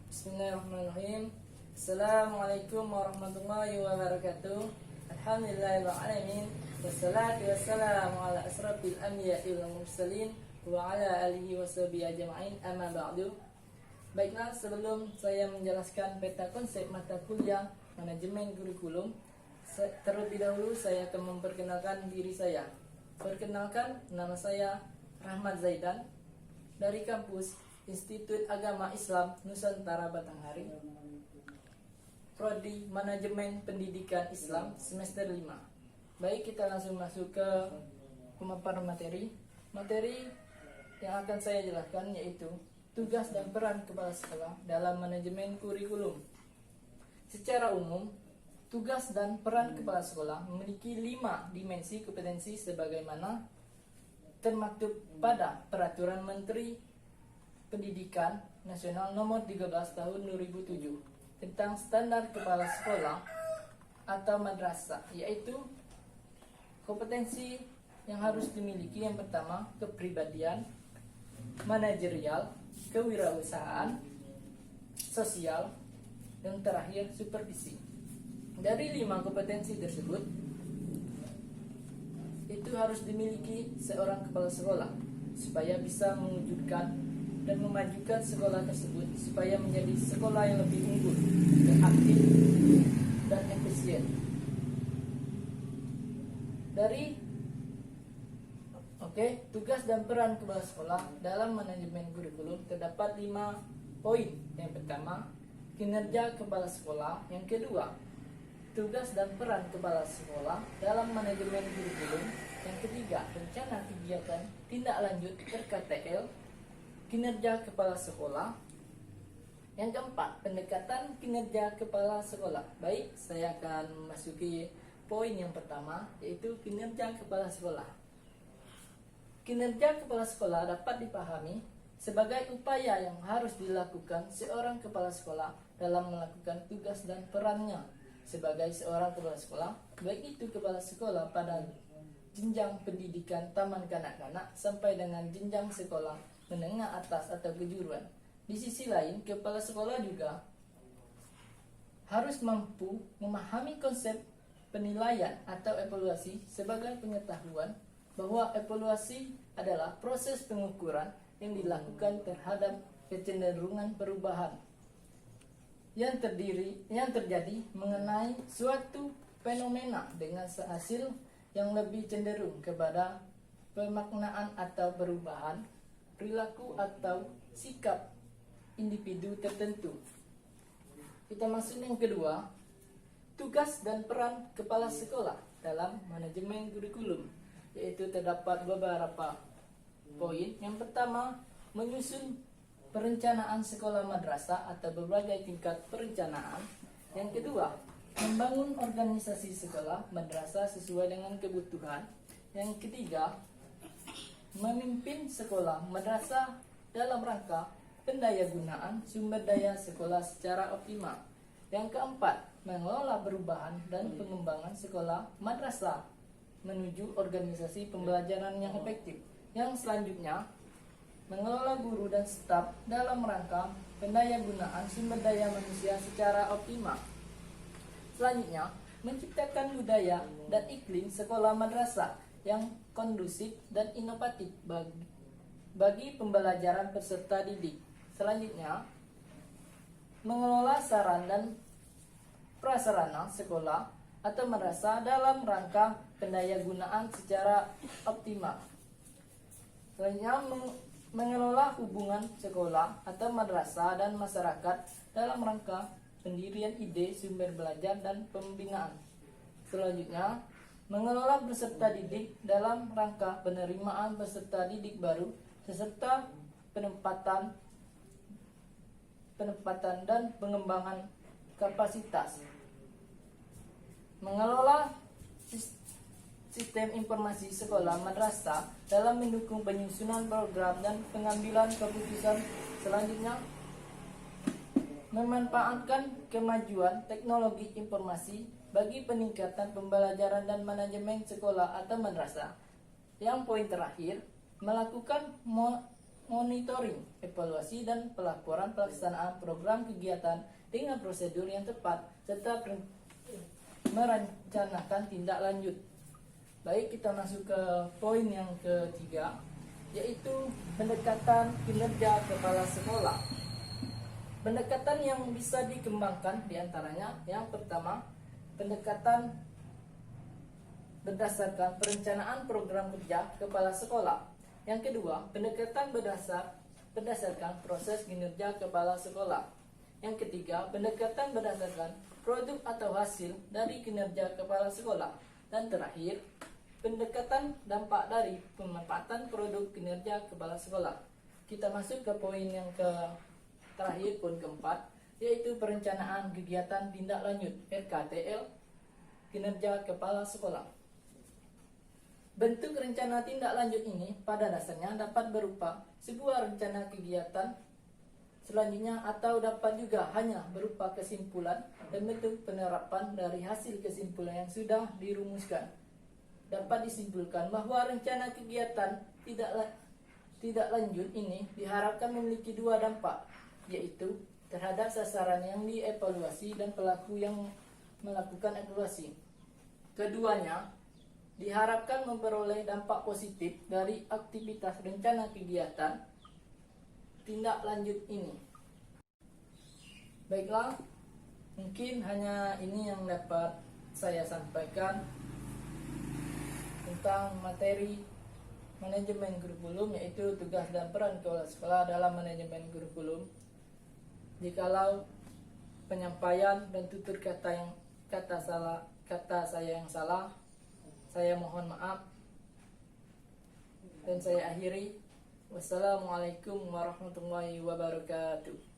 Bismillahirrahmanirrahim. Assalamualaikum warahmatullahi wabarakatuh. Alhamdulillahirrahmanirrahim. Wassalatu wassalamu ala asrafil anbiya'i wal mursalin wa ala alihi washabihi ajma'in, amma ba'du. Baiklah, sebelum saya menjelaskan peta konsep mata kuliah manajemen kurikulum, terlebih dahulu saya akan memperkenalkan diri saya. Perkenalkan, nama saya Rahmat Zaidan dari kampus Institut Agama Islam Nusantara Batanghari, Prodi Manajemen Pendidikan Islam semester 5. Baik, kita langsung masuk ke pemaparan materi. Materi yang akan saya jelaskan yaitu tugas dan peran kepala sekolah dalam manajemen kurikulum. Secara umum, tugas dan peran kepala sekolah memiliki 5 dimensi kompetensi sebagaimana termaktub pada Peraturan Menteri Pendidikan Nasional Nomor 13 Tahun 2007 tentang standar kepala sekolah atau madrasah, yaitu kompetensi yang harus dimiliki yang pertama kepribadian, manajerial, kewirausahaan, sosial, dan terakhir supervisi. Dari 5 kompetensi tersebut itu harus dimiliki seorang kepala sekolah supaya bisa mewujudkan dan memajukan sekolah tersebut supaya menjadi sekolah yang lebih unggul dan aktif dan efisien. Tugas dan peran kepala sekolah dalam manajemen kurikulum terdapat 5 poin. Yang pertama, kinerja kepala sekolah. Yang kedua, tugas dan peran kepala sekolah dalam manajemen kurikulum. Yang ketiga, rencana kegiatan tindak lanjut RKTL kinerja kepala sekolah. Yang keempat, pendekatan kinerja kepala sekolah. Baik, saya akan memasuki poin yang pertama, yaitu kinerja kepala sekolah. Kinerja kepala sekolah dapat dipahami sebagai upaya yang harus dilakukan seorang kepala sekolah dalam melakukan tugas dan perannya sebagai seorang kepala sekolah, baik itu kepala sekolah pada jenjang pendidikan taman kanak-kanak sampai dengan jenjang sekolah menengah atas atau kejuruan. Di sisi lain, kepala sekolah juga harus mampu memahami konsep penilaian atau evaluasi sebagai pengetahuan bahwa evaluasi adalah proses pengukuran yang dilakukan terhadap kecenderungan perubahan yang terjadi mengenai suatu fenomena dengan hasil yang lebih cenderung kepada pemaknaan atau perubahan perilaku atau sikap individu tertentu. Kita masuk yang kedua, tugas dan peran kepala sekolah dalam manajemen kurikulum, yaitu terdapat beberapa poin. Yang pertama, menyusun perencanaan sekolah madrasah atau berbagai tingkat perencanaan. Yang kedua, membangun organisasi sekolah madrasah sesuai dengan kebutuhan. Yang ketiga, memimpin sekolah madrasah dalam rangka pendayagunaan sumber daya sekolah secara optimal. Yang keempat, mengelola perubahan dan pengembangan sekolah madrasah menuju organisasi pembelajaran yang efektif. Yang selanjutnya, mengelola guru dan staf dalam rangka pendayagunaan sumber daya manusia secara optimal. Selanjutnya, menciptakan budaya dan iklim sekolah madrasah yang kondusif dan inovatif bagi pembelajaran peserta didik. Selanjutnya, mengelola sarana dan prasarana sekolah atau madrasah dalam rangka pendayagunaan secara optimal. Selanjutnya, mengelola hubungan sekolah atau madrasah dan masyarakat dalam rangka pendirian ide sumber belajar dan pembinaan. Selanjutnya, mengelola peserta didik dalam rangka penerimaan peserta didik baru serta penempatan dan pengembangan kapasitas. Mengelola sistem informasi sekolah madrasah dalam mendukung penyusunan program dan pengambilan keputusan. Selanjutnya, memanfaatkan kemajuan teknologi informasi bagi peningkatan pembelajaran dan manajemen sekolah atau madrasah. Yang poin terakhir, melakukan monitoring, evaluasi, dan pelaporan pelaksanaan program kegiatan dengan prosedur yang tepat, serta merencanakan tindak lanjut. Baik, kita masuk ke poin yang ketiga, yaitu pendekatan kinerja kepala sekolah. Pendekatan yang bisa dikembangkan diantaranya, yang pertama, pendekatan berdasarkan perencanaan program kerja kepala sekolah. Yang kedua, pendekatan berdasarkan proses kinerja kepala sekolah. Yang ketiga, pendekatan berdasarkan produk atau hasil dari kinerja kepala sekolah. Dan terakhir, pendekatan dampak dari pemanfaatan produk kinerja kepala sekolah. Kita masuk ke poin yang terakhir, poin keempat, yaitu perencanaan kegiatan tindak lanjut RKTL kinerja kepala sekolah. Bentuk rencana tindak lanjut ini pada dasarnya dapat berupa sebuah rencana kegiatan selanjutnya, atau dapat juga hanya berupa kesimpulan dan bentuk penerapan dari hasil kesimpulan yang sudah dirumuskan. Dapat disimpulkan bahwa rencana kegiatan tidak lanjut ini diharapkan memiliki dua dampak, yaitu terhadap sasaran yang dievaluasi dan pelaku yang melakukan evaluasi. Keduanya diharapkan memperoleh dampak positif dari aktivitas rencana kegiatan tindak lanjut ini. Baiklah, mungkin hanya ini yang dapat saya sampaikan tentang materi manajemen kurikulum, yaitu tugas dan peran kepala sekolah dalam manajemen kurikulum. Jikalau penyampaian dan tutur kata saya yang salah, saya mohon maaf dan saya akhiri. Wassalamualaikum warahmatullahi wabarakatuh.